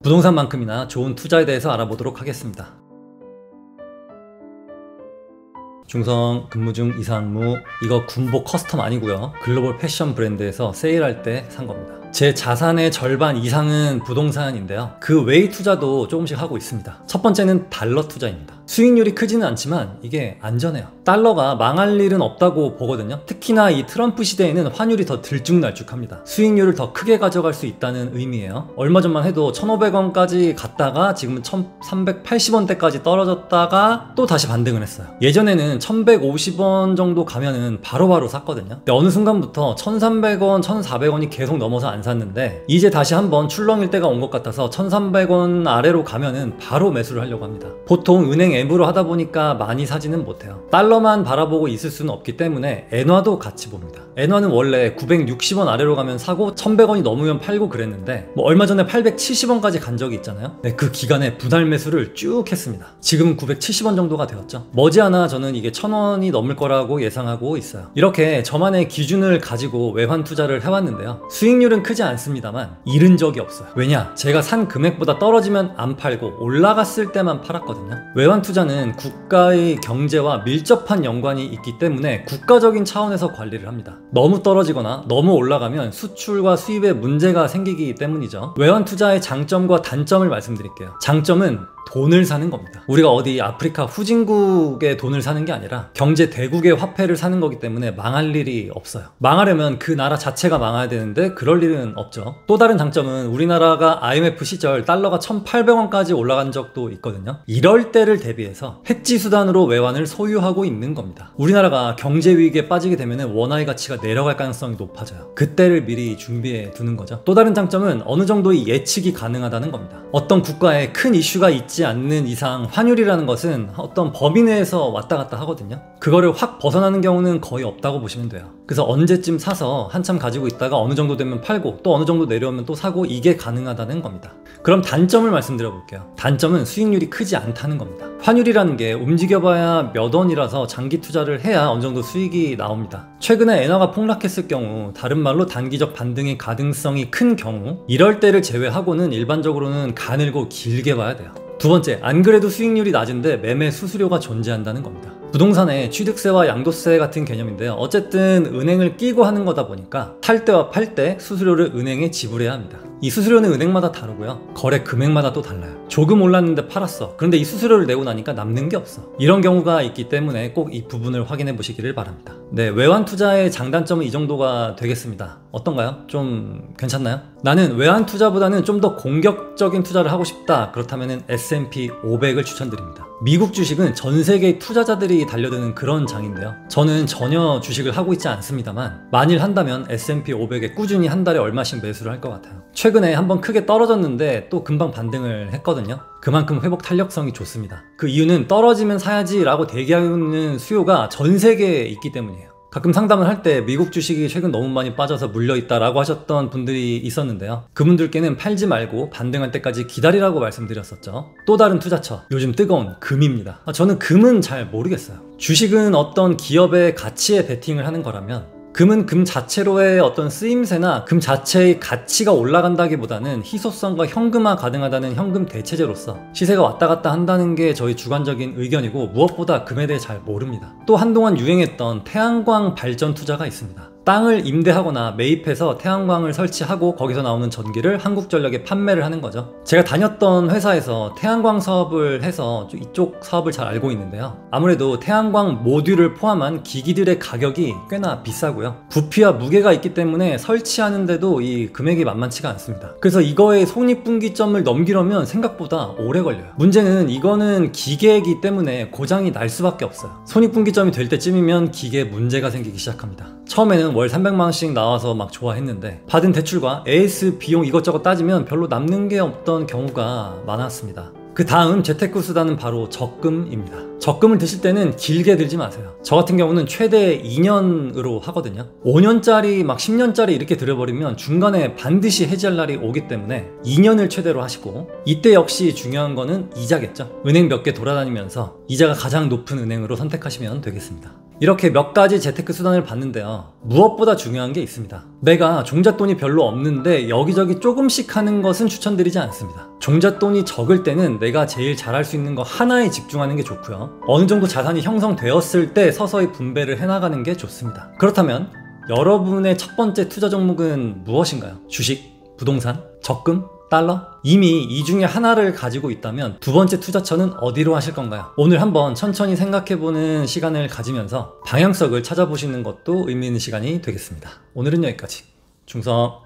부동산만큼이나 좋은 투자에 대해서 알아보도록 하겠습니다. 중성, 근무중, 이상무, 이거 군복 커스텀 아니고요. 글로벌 패션 브랜드에서 세일할 때 산 겁니다. 제 자산의 절반 이상은 부동산인데요. 그 외의 투자도 조금씩 하고 있습니다. 첫 번째는 달러 투자입니다. 수익률이 크지는 않지만 이게 안전해요. 달러가 망할 일은 없다고 보거든요. 특히나 이 트럼프 시대에는 환율이 더 들쭉날쭉합니다. 수익률을 더 크게 가져갈 수 있다는 의미예요. 얼마 전만 해도 1,500원까지 갔다가 지금은 1,380원대까지 떨어졌다가 또 다시 반등을 했어요. 예전에는 1,150원 정도 가면은 바로바로 샀거든요. 근데 어느 순간부터 1,300원, 1,400원이 계속 넘어서 안 샀는데 이제 다시 한번 출렁일 때가 온 것 같아서 1,300원 아래로 가면은 바로 매수를 하려고 합니다. 보통 은행 앱으로 하다 보니까 많이 사지는 못해요. 달러만 바라보고 있을 수는 없기 때문에 엔화도 같이 봅니다. 엔화는 원래 960원 아래로 가면 사고 1,100원이 넘으면 팔고 그랬는데 얼마 전에 870원까지 간 적이 있잖아요. 네, 그 기간에 분할 매수를 쭉 했습니다. 지금은 970원 정도가 되었죠. 머지않아 저는 이게 1,000원이 넘을 거라고 예상하고 있어요. 이렇게 저만의 기준을 가지고 외환 투자를 해왔는데요. 수익률은 크지 않습니다만 잃은 적이 없어요. 왜냐? 제가 산 금액보다 떨어지면 안 팔고 올라갔을 때만 팔았거든요. 외환 투자는 국가의 경제와 밀접한 연관이 있기 때문에 국가적인 차원에서 관리를 합니다. 너무 떨어지거나 너무 올라가면 수출과 수입에 문제가 생기기 때문이죠. 외환 투자의 장점과 단점을 말씀드릴게요. 장점은 돈을 사는 겁니다. 우리가 어디 아프리카 후진국의 돈을 사는 게 아니라 경제 대국의 화폐를 사는 거기 때문에 망할 일이 없어요. 망하려면 그 나라 자체가 망해야 되는데 그럴 일은 없죠. 또 다른 장점은 우리나라가 IMF 시절 달러가 1,800원까지 올라간 적도 있거든요. 이럴 때를 대비해서 해지 수단으로 외환을 소유하고 있는 겁니다. 우리나라가 경제 위기에 빠지게 되면 원화의 가치가 내려갈 가능성이 높아져요. 그때를 미리 준비해 두는 거죠. 또 다른 장점은 어느 정도의 예측이 가능하다는 겁니다. 어떤 국가에 큰 이슈가 있지 않는 이상 환율이라는 것은 어떤 범위 내에서 왔다 갔다 하거든요. 그거를 확 벗어나는 경우는 거의 없다고 보시면 돼요. 그래서 언제쯤 사서 한참 가지고 있다가 어느 정도 되면 팔고 또 어느 정도 내려오면 또 사고, 이게 가능하다는 겁니다. 그럼 단점을 말씀드려 볼게요. 단점은 수익률이 크지 않다는 겁니다. 환율이라는 게 움직여봐야 몇 원이라서 장기 투자를 해야 어느 정도 수익이 나옵니다. 최근에 엔화가 폭락했을 경우, 다른 말로 단기적 반등의 가능성이 큰 경우, 이럴 때를 제외하고는 일반적으로는 가늘고 길게 봐야 돼요. 두 번째, 안 그래도 수익률이 낮은데 매매 수수료가 존재한다는 겁니다. 부동산의 취득세와 양도세 같은 개념인데요. 어쨌든 은행을 끼고 하는 거다 보니까 탈 때와 팔 때 수수료를 은행에 지불해야 합니다. 이 수수료는 은행마다 다르고요. 거래 금액마다 또 달라요. 조금 올랐는데 팔았어. 그런데 이 수수료를 내고 나니까 남는 게 없어. 이런 경우가 있기 때문에 꼭 이 부분을 확인해 보시기를 바랍니다. 네, 외환 투자의 장단점은 이 정도가 되겠습니다. 어떤가요? 좀 괜찮나요? 나는 외환 투자보다는 좀 더 공격적인 투자를 하고 싶다. 그렇다면 S&P 500을 추천드립니다. 미국 주식은 전 세계의 투자자들이 달려드는 그런 장인데요. 저는 전혀 주식을 하고 있지 않습니다만 만일 한다면 S&P 500에 꾸준히 한 달에 얼마씩 매수를 할 것 같아요. 최근에 한번 크게 떨어졌는데 또 금방 반등을 했거든요. 그만큼 회복 탄력성이 좋습니다. 그 이유는 떨어지면 사야지 라고 대기하고 있는 수요가 전 세계에 있기 때문이에요. 가끔 상담을 할 때 미국 주식이 최근 너무 많이 빠져서 물려있다 라고 하셨던 분들이 있었는데요. 그분들께는 팔지 말고 반등할 때까지 기다리라고 말씀드렸었죠. 또 다른 투자처, 요즘 뜨거운 금입니다. 저는 금은 잘 모르겠어요. 주식은 어떤 기업의 가치에 베팅을 하는 거라면 금은 금 자체로의 어떤 쓰임새나 금 자체의 가치가 올라간다기보다는 희소성과 현금화 가능하다는 현금 대체제로서 시세가 왔다 갔다 한다는 게 저희 주관적인 의견이고, 무엇보다 금에 대해 잘 모릅니다. 또 한동안 유행했던 태양광 발전 투자가 있습니다. 땅을 임대하거나 매입해서 태양광을 설치하고 거기서 나오는 전기를 한국전력에 판매를 하는 거죠. 제가 다녔던 회사에서 태양광 사업을 해서 이쪽 사업을 잘 알고 있는데요. 아무래도 태양광 모듈을 포함한 기기들의 가격이 꽤나 비싸고요. 부피와 무게가 있기 때문에 설치하는데도 이 금액이 만만치가 않습니다. 그래서 이거의 손익분기점을 넘기려면 생각보다 오래 걸려요. 문제는 이거는 기계이기 때문에 고장이 날 수밖에 없어요. 손익분기점이 될 때쯤이면 기계에 문제가 생기기 시작합니다. 처음에는 월 300만원씩 나와서 막 좋아했는데 받은 대출과 AS 비용 이것저것 따지면 별로 남는 게 없던 경우가 많았습니다. 그 다음 재테크 수단은 바로 적금입니다. 적금을 드실 때는 길게 들지 마세요. 저 같은 경우는 최대 2년으로 하거든요. 5년짜리 막 10년짜리 이렇게 들여버리면 중간에 반드시 해지할 날이 오기 때문에 2년을 최대로 하시고, 이때 역시 중요한 거는 이자겠죠. 은행 몇 개 돌아다니면서 이자가 가장 높은 은행으로 선택하시면 되겠습니다. 이렇게 몇 가지 재테크 수단을 봤는데요. 무엇보다 중요한 게 있습니다. 내가 종잣돈이 별로 없는데 여기저기 조금씩 하는 것은 추천드리지 않습니다. 종잣돈이 적을 때는 내가 제일 잘할 수 있는 거 하나에 집중하는 게 좋고요. 어느 정도 자산이 형성되었을 때 서서히 분배를 해나가는 게 좋습니다. 그렇다면 여러분의 첫 번째 투자 종목은 무엇인가요? 주식? 부동산? 적금? 달러? 이미 이 중에 하나를 가지고 있다면 두 번째 투자처는 어디로 하실 건가요? 오늘 한번 천천히 생각해보는 시간을 가지면서 방향성을 찾아보시는 것도 의미 있는 시간이 되겠습니다. 오늘은 여기까지. 충성!